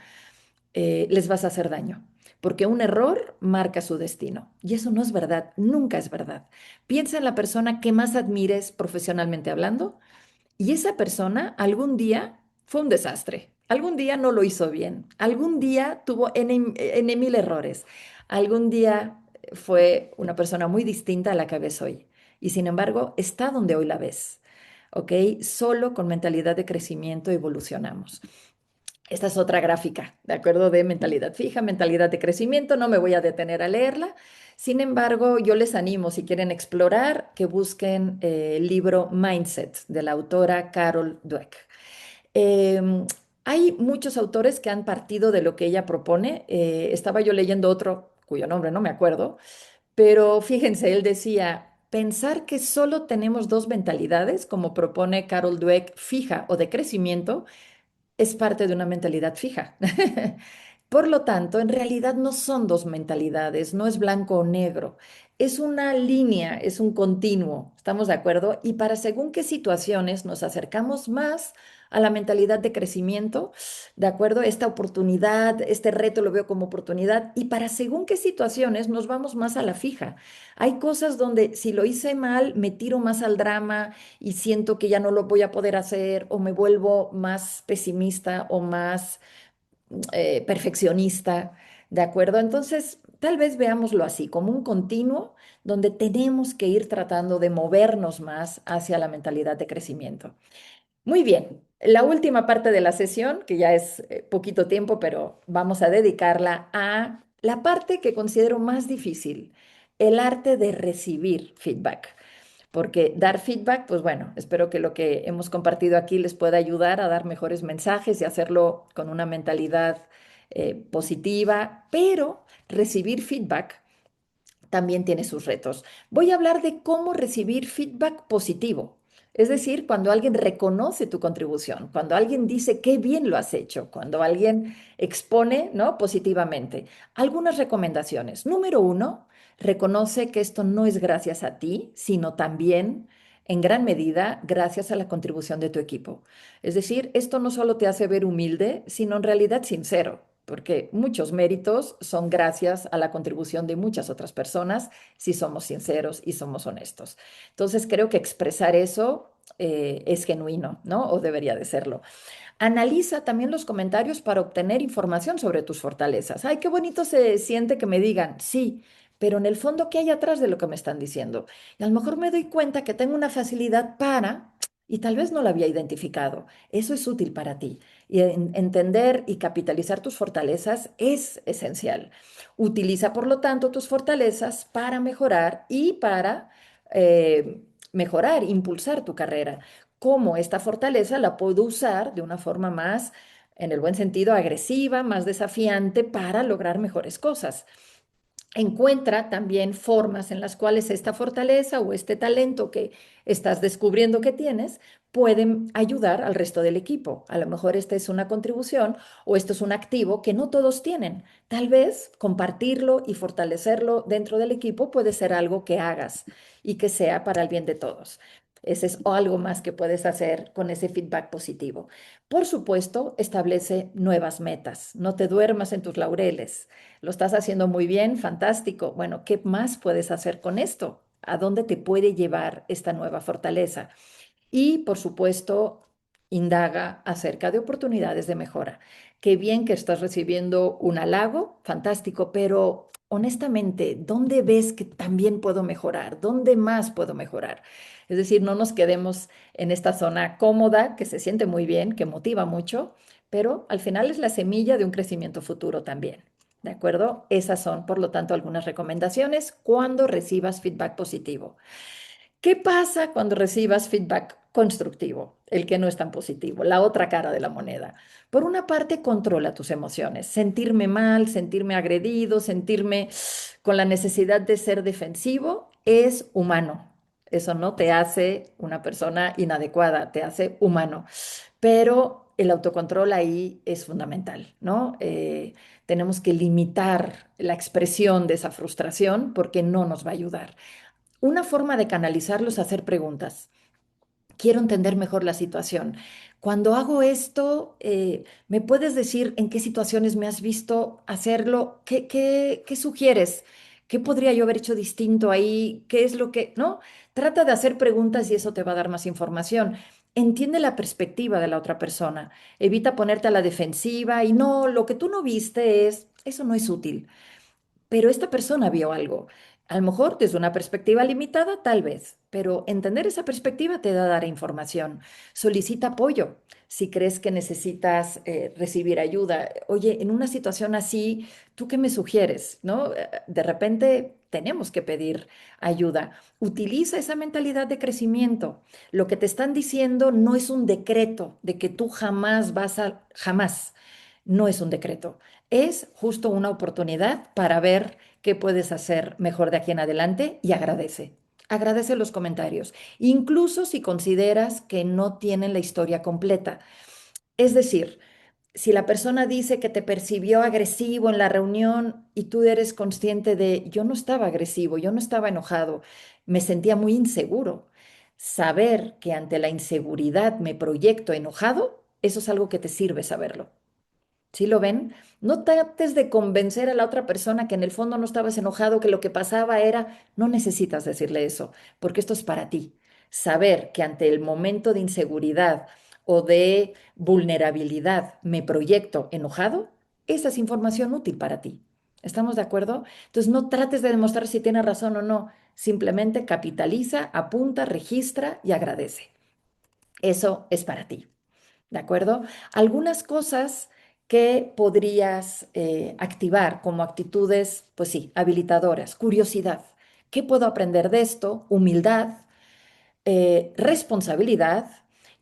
les vas a hacer daño. Porque un error marca su destino. Y eso no es verdad, nunca es verdad. Piensa en la persona que más admires profesionalmente hablando y esa persona algún día fue un desastre, algún día no lo hizo bien, algún día tuvo N mil errores, algún día fue una persona muy distinta a la que ves hoy. Y sin embargo, está donde hoy la ves. ¿Ok? Solo con mentalidad de crecimiento evolucionamos. Esta es otra gráfica, ¿de acuerdo? De mentalidad fija, mentalidad de crecimiento. No me voy a detener a leerla. Sin embargo, yo les animo, si quieren explorar, que busquen el libro Mindset de la autora Carol Dweck. Em, Hay muchos autores que han partido de lo que ella propone. Estaba yo leyendo otro cuyo nombre no me acuerdo, pero fíjense, él decía, pensar que solo tenemos dos mentalidades, como propone Carol Dweck, fija o de crecimiento, es parte de una mentalidad fija. Por lo tanto, en realidad no son dos mentalidades, no es blanco o negro, es una línea, es un continuo, ¿estamos de acuerdo? Y para según qué situaciones nos acercamos más a la mentalidad de crecimiento, ¿de acuerdo? Esta oportunidad, este reto lo veo como oportunidad y para según qué situaciones nos vamos más a la fija. Hay cosas donde si lo hice mal, me tiro más al drama y siento que ya no lo voy a poder hacer o me vuelvo más pesimista o más perfeccionista, ¿de acuerdo? Entonces, tal vez veámoslo así, como un continuo donde tenemos que ir tratando de movernos más hacia la mentalidad de crecimiento. Muy bien, la última parte de la sesión, que ya es poquito tiempo, pero vamos a dedicarla a la parte que considero más difícil, el arte de recibir feedback. Porque dar feedback, pues bueno, espero que lo que hemos compartido aquí les pueda ayudar a dar mejores mensajes y hacerlo con una mentalidad positiva, pero recibir feedback también tiene sus retos. Voy a hablar de cómo recibir feedback positivo. Es decir, cuando alguien reconoce tu contribución, cuando alguien dice qué bien lo has hecho, cuando alguien expone, ¿no? Positivamente. Algunas recomendaciones. Número uno, reconoce que esto no es gracias a ti, sino también en gran medida gracias a la contribución de tu equipo. Es decir, esto no solo te hace ver humilde, sino en realidad sincero, porque muchos méritos son gracias a la contribución de muchas otras personas, si somos sinceros y somos honestos. Entonces, creo que expresar eso es genuino, ¿no? O debería de serlo. Analiza también los comentarios para obtener información sobre tus fortalezas. Ay, qué bonito se siente que me digan, sí, pero en el fondo, ¿qué hay atrás de lo que me están diciendo? Y a lo mejor me doy cuenta que tengo una facilidad para, y tal vez no la había identificado. Eso es útil para ti. Y entender y capitalizar tus fortalezas es esencial. Utiliza, por lo tanto, tus fortalezas para mejorar y para mejorar, impulsar tu carrera. Cómo esta fortaleza la puedo usar de una forma más, en el buen sentido, agresiva, más desafiante para lograr mejores cosas. Encuentra también formas en las cuales esta fortaleza o este talento que estás descubriendo que tienes pueden ayudar al resto del equipo. A lo mejor esta es una contribución o esto es un activo que no todos tienen. Tal vez compartirlo y fortalecerlo dentro del equipo puede ser algo que hagas y que sea para el bien de todos. Ese es algo más que puedes hacer con ese feedback positivo. Por supuesto, establece nuevas metas. No te duermas en tus laureles. Lo estás haciendo muy bien, fantástico. Bueno, ¿qué más puedes hacer con esto? ¿A dónde te puede llevar esta nueva fortaleza? Y, por supuesto, indaga acerca de oportunidades de mejora. Qué bien que estás recibiendo un halago, fantástico, pero honestamente, ¿dónde ves que también puedo mejorar? ¿Dónde más puedo mejorar? Es decir, no nos quedemos en esta zona cómoda, que se siente muy bien, que motiva mucho, pero al final es la semilla de un crecimiento futuro también. ¿De acuerdo? Esas son, por lo tanto, algunas recomendaciones cuando recibas feedback positivo. ¿Qué pasa cuando recibas feedback constructivo, el que no es tan positivo, la otra cara de la moneda? Por una parte, controla tus emociones. Sentirme mal, sentirme agredido, sentirme con la necesidad de ser defensivo es humano. Eso no te hace una persona inadecuada, te hace humano. Pero el autocontrol ahí es fundamental, ¿no? Tenemos que limitar la expresión de esa frustración porque no nos va a ayudar. Una forma de canalizarlo es hacer preguntas. Quiero entender mejor la situación. Cuando hago esto, ¿me puedes decir en qué situaciones me has visto hacerlo? ¿Qué sugieres? ¿Qué podría yo haber hecho distinto ahí? ¿Qué es lo que...? ¿No? Trata de hacer preguntas y eso te va a dar más información. Entiende la perspectiva de la otra persona. Evita ponerte a la defensiva y no, lo que tú no viste es, eso no es útil, pero esta persona vio algo. A lo mejor desde una perspectiva limitada, tal vez, pero entender esa perspectiva te da a dar información. Solicita apoyo si crees que necesitas recibir ayuda. Oye, en una situación así, ¿tú qué me sugieres? ¿No? De repente tenemos que pedir ayuda. Utiliza esa mentalidad de crecimiento. Lo que te están diciendo no es un decreto de que tú jamás vas a, jamás. No es un decreto, es justo una oportunidad para ver qué puedes hacer mejor de aquí en adelante y agradece. Agradece los comentarios, incluso si consideras que no tienen la historia completa. Es decir, si la persona dice que te percibió agresivo en la reunión y tú eres consciente de, yo no estaba agresivo, yo no estaba enojado, me sentía muy inseguro. Saber que ante la inseguridad me proyecto enojado, eso es algo que te sirve saberlo. ¿Sí lo ven? No trates de convencer a la otra persona que en el fondo no estabas enojado, que lo que pasaba era, no necesitas decirle eso, porque esto es para ti. Saber que ante el momento de inseguridad o de vulnerabilidad me proyecto enojado, esa es información útil para ti. ¿Estamos de acuerdo? Entonces no trates de demostrar si tienes razón o no, simplemente capitaliza, apunta, registra y agradece. Eso es para ti. ¿De acuerdo? Algunas cosas que podrías activar como actitudes, pues sí, habilitadoras. Curiosidad. ¿Qué puedo aprender de esto? Humildad, responsabilidad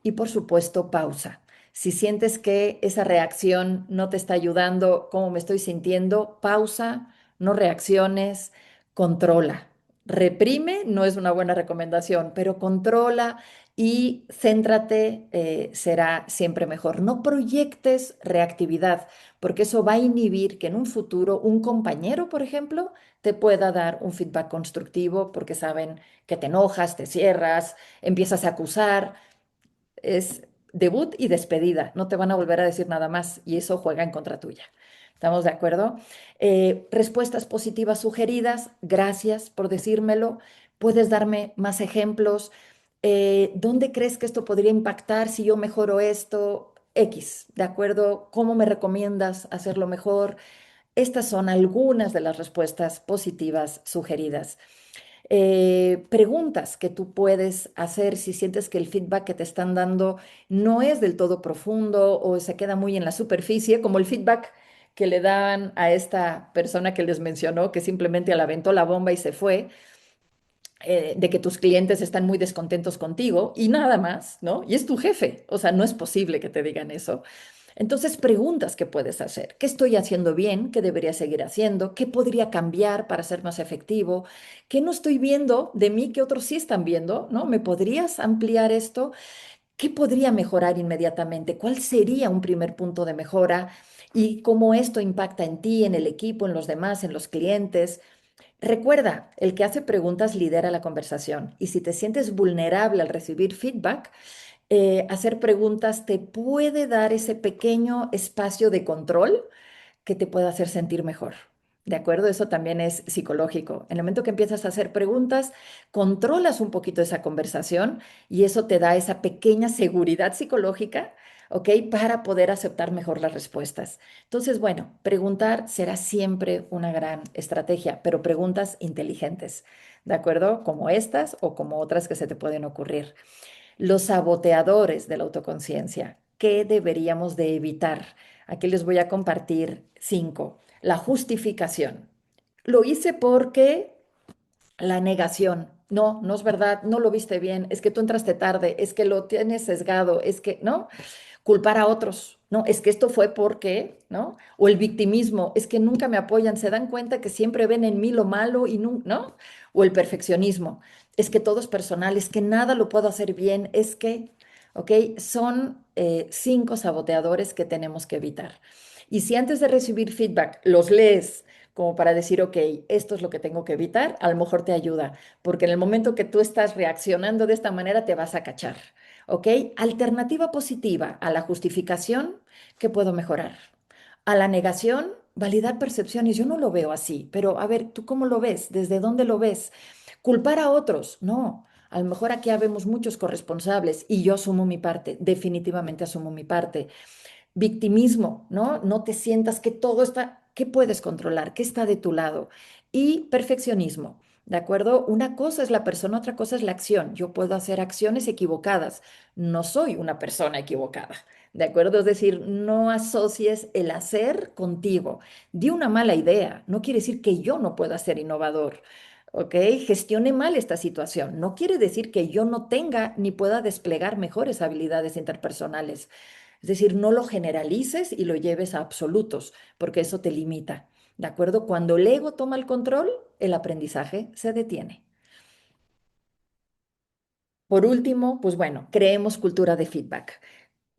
y por supuesto pausa. Si sientes que esa reacción no te está ayudando, como me estoy sintiendo, pausa, no reacciones, controla. Reprime no es una buena recomendación, pero controla y céntrate, será siempre mejor. No proyectes reactividad, porque eso va a inhibir que en un futuro un compañero, por ejemplo, te pueda dar un feedback constructivo porque saben que te enojas, te cierras, empiezas a acusar. Es debut y despedida. No te van a volver a decir nada más y eso juega en contra tuya. ¿Estamos de acuerdo? Respuestas positivas sugeridas. Gracias por decírmelo. ¿Puedes darme más ejemplos? ¿Dónde crees que esto podría impactar si yo mejoro esto? X, ¿de acuerdo? ¿Cómo me recomiendas hacerlo mejor? Estas son algunas de las respuestas positivas sugeridas. Preguntas que tú puedes hacer si sientes que el feedback que te están dando no es del todo profundo o se queda muy en la superficie, como el feedback que le dan a esta persona que les mencionó, que simplemente le aventó la bomba y se fue, de que tus clientes están muy descontentos contigo y nada más, ¿no? Y es tu jefe, o sea, no es posible que te digan eso. Entonces, preguntas que puedes hacer. ¿Qué estoy haciendo bien? ¿Qué debería seguir haciendo? ¿Qué podría cambiar para ser más efectivo? ¿Qué no estoy viendo de mí que otros sí están viendo? ¿No? ¿Me podrías ampliar esto? ¿Qué podría mejorar inmediatamente? ¿Cuál sería un primer punto de mejora? Y cómo esto impacta en ti, en el equipo, en los demás, en los clientes. Recuerda, el que hace preguntas lidera la conversación y si te sientes vulnerable al recibir feedback, hacer preguntas te puede dar ese pequeño espacio de control que te pueda hacer sentir mejor. ¿De acuerdo? Eso también es psicológico. En el momento que empiezas a hacer preguntas, controlas un poquito esa conversación y eso te da esa pequeña seguridad psicológica, ¿ok? Para poder aceptar mejor las respuestas. Entonces, bueno, preguntar será siempre una gran estrategia, pero preguntas inteligentes, ¿de acuerdo? Como estas o como otras que se te pueden ocurrir. Los saboteadores de la autoconciencia. ¿Qué deberíamos de evitar? Aquí les voy a compartir cinco. La justificación. Lo hice porque la negación. No, no es verdad, no lo viste bien, es que tú entraste tarde, es que lo tienes sesgado, es que, ¿no? Culpar a otros, ¿no? Es que esto fue porque, ¿no? O el victimismo, es que nunca me apoyan, se dan cuenta que siempre ven en mí lo malo y no, ¿no? O el perfeccionismo, es que todo es personal, es que nada lo puedo hacer bien, es que, ¿ok? Son cinco saboteadores que tenemos que evitar. Y si antes de recibir feedback los lees como para decir, ok, esto es lo que tengo que evitar, a lo mejor te ayuda, porque en el momento que tú estás reaccionando de esta manera te vas a cachar. ¿Ok? Alternativa positiva a la justificación, ¿qué puedo mejorar? A la negación, validar percepciones. Yo no lo veo así, pero a ver, ¿tú cómo lo ves? ¿Desde dónde lo ves? Culpar a otros, no. A lo mejor aquí habemos muchos corresponsables y yo asumo mi parte, definitivamente asumo mi parte. Victimismo, ¿no? No te sientas que todo está, ¿qué puedes controlar? ¿Qué está de tu lado? Y perfeccionismo, ¿de acuerdo? Una cosa es la persona, otra cosa es la acción. Yo puedo hacer acciones equivocadas, no soy una persona equivocada, ¿de acuerdo? Es decir, no asocies el hacer contigo. Di una mala idea, no quiere decir que yo no pueda ser innovador. ¿Ok? Gestione mal esta situación. No quiere decir que yo no tenga ni pueda desplegar mejores habilidades interpersonales. Es decir, no lo generalices y lo lleves a absolutos, porque eso te limita. ¿De acuerdo? Cuando el ego toma el control, el aprendizaje se detiene. Por último, pues bueno, creemos cultura de feedback.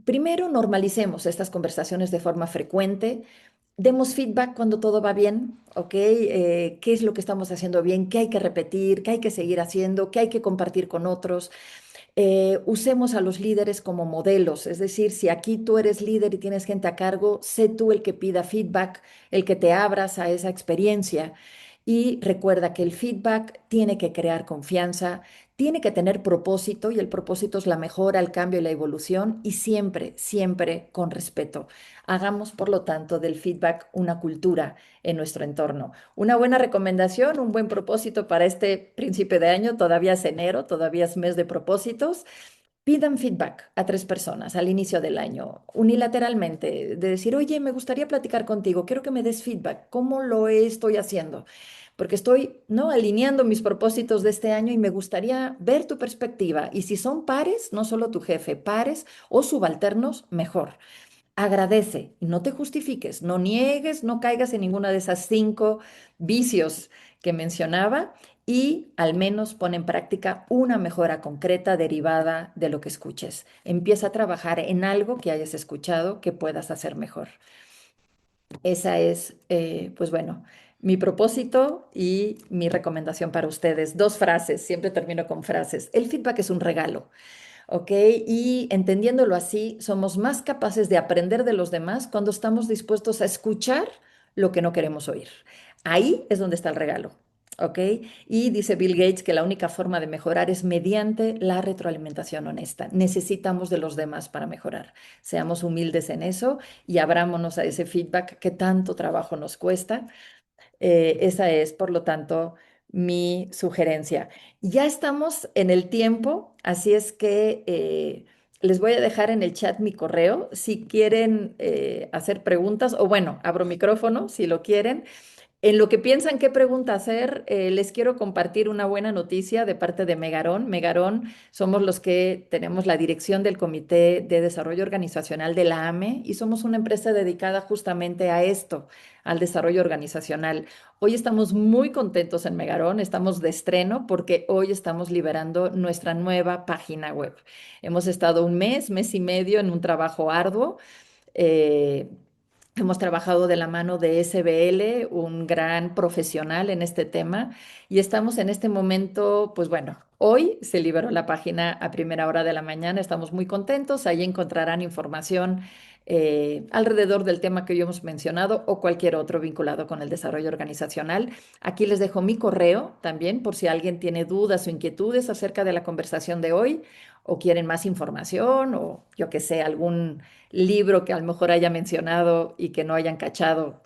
Primero, normalicemos estas conversaciones de forma frecuente. Demos feedback cuando todo va bien, ¿ok? ¿Qué es lo que estamos haciendo bien? ¿Qué hay que repetir? ¿Qué hay que seguir haciendo? ¿Qué hay que compartir con otros? Usemos a los líderes como modelos, es decir, si aquí tú eres líder y tienes gente a cargo, sé tú el que pida feedback, el que te abras a esa experiencia. Y recuerda que el feedback tiene que crear confianza, tiene que tener propósito y el propósito es la mejora, el cambio y la evolución y siempre, siempre con respeto. Hagamos, por lo tanto, del feedback una cultura en nuestro entorno. Una buena recomendación, un buen propósito para este principio de año, todavía es enero, todavía es mes de propósitos. Pidan feedback a 3 personas al inicio del año, unilateralmente, de decir, oye, me gustaría platicar contigo, quiero que me des feedback, ¿cómo lo estoy haciendo? Porque estoy, ¿no? alineando mis propósitos de este año y me gustaría ver tu perspectiva. Y si son pares, no solo tu jefe, pares o subalternos, mejor. Agradece y no te justifiques, no niegues, no caigas en ninguna de esas 5 vicios que mencionaba y al menos pon en práctica una mejora concreta derivada de lo que escuches. Empieza a trabajar en algo que hayas escuchado que puedas hacer mejor. Esa es, pues bueno, mi propósito y mi recomendación para ustedes. 2 frases, siempre termino con frases. El feedback es un regalo. ¿Ok? Y entendiéndolo así, somos más capaces de aprender de los demás cuando estamos dispuestos a escuchar lo que no queremos oír. Ahí es donde está el regalo. ¿Ok? Y dice Bill Gates que la única forma de mejorar es mediante la retroalimentación honesta. Necesitamos de los demás para mejorar. Seamos humildes en eso y abrámonos a ese feedback que tanto trabajo nos cuesta. Esa es, por lo tanto, mi sugerencia. Ya estamos en el tiempo, así es que les voy a dejar en el chat mi correo si quieren hacer preguntas o bueno, abro micrófono si lo quieren. En lo que piensan qué pregunta hacer, les quiero compartir una buena noticia de parte de Megarón. Megarón somos los que tenemos la dirección del Comité de Desarrollo Organizacional de la AME y somos una empresa dedicada justamente a esto, al desarrollo organizacional. Hoy estamos muy contentos en Megarón, estamos de estreno porque hoy estamos liberando nuestra nueva página web. Hemos estado un mes, mes y medio en un trabajo arduo. eh, Hemos trabajado de la mano de SBL, un gran profesional en este tema, y estamos en este momento, pues bueno, hoy se liberó la página a primera hora de la mañana, estamos muy contentos, ahí encontrarán información alrededor del tema que hoy hemos mencionado o cualquier otro vinculado con el desarrollo organizacional. Aquí les dejo mi correo también por si alguien tiene dudas o inquietudes acerca de la conversación de hoy o quieren más información o yo que sé, algún libro que a lo mejor haya mencionado y que no hayan cachado,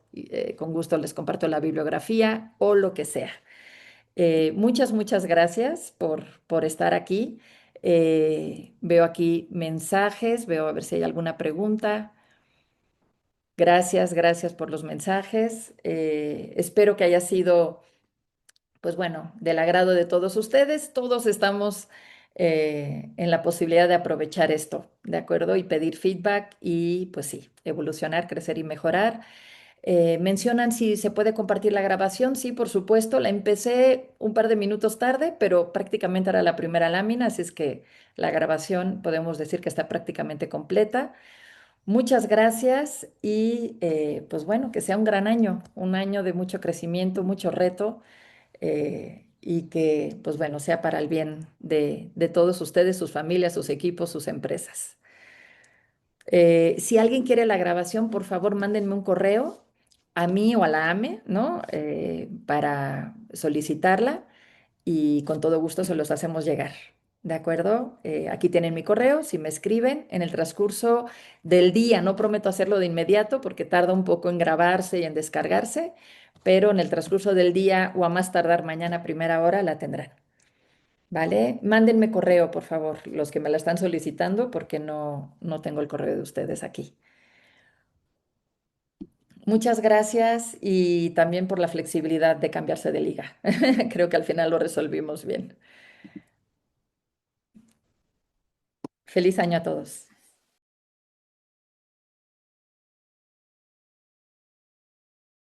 con gusto les comparto la bibliografía o lo que sea. Muchas gracias por estar aquí. Veo aquí mensajes, veo a ver si hay alguna pregunta. Gracias por los mensajes. Espero que haya sido pues bueno, del agrado de todos ustedes. Todos estamos en la posibilidad de aprovechar esto, ¿de acuerdo? Y pedir feedback y pues sí, evolucionar, crecer y mejorar. Mencionan si se puede compartir la grabación. Sí, por supuesto. La empecé un par de minutos tarde, pero prácticamente era la primera lámina, así es que la grabación podemos decir que está prácticamente completa. Muchas gracias y pues bueno, que sea un año de mucho crecimiento, mucho reto y que, pues bueno, sea para el bien de todos ustedes, sus familias, sus equipos, sus empresas. Si alguien quiere la grabación, por favor, mándenme un correo a mí o a la AME, ¿no? Para solicitarla y con todo gusto se los hacemos llegar. ¿De acuerdo? Aquí tienen mi correo, si me escriben en el transcurso del día, no prometo hacerlo de inmediato porque tarda un poco en grabarse y en descargarse, pero en el transcurso del día o a más tardar mañana a primera hora la tendrán. ¿Vale? Mándenme correo, por favor, los que me la están solicitando porque no tengo el correo de ustedes aquí. Muchas gracias y también por la flexibilidad de cambiarse de liga. Creo que al final lo resolvimos bien. Feliz año a todos.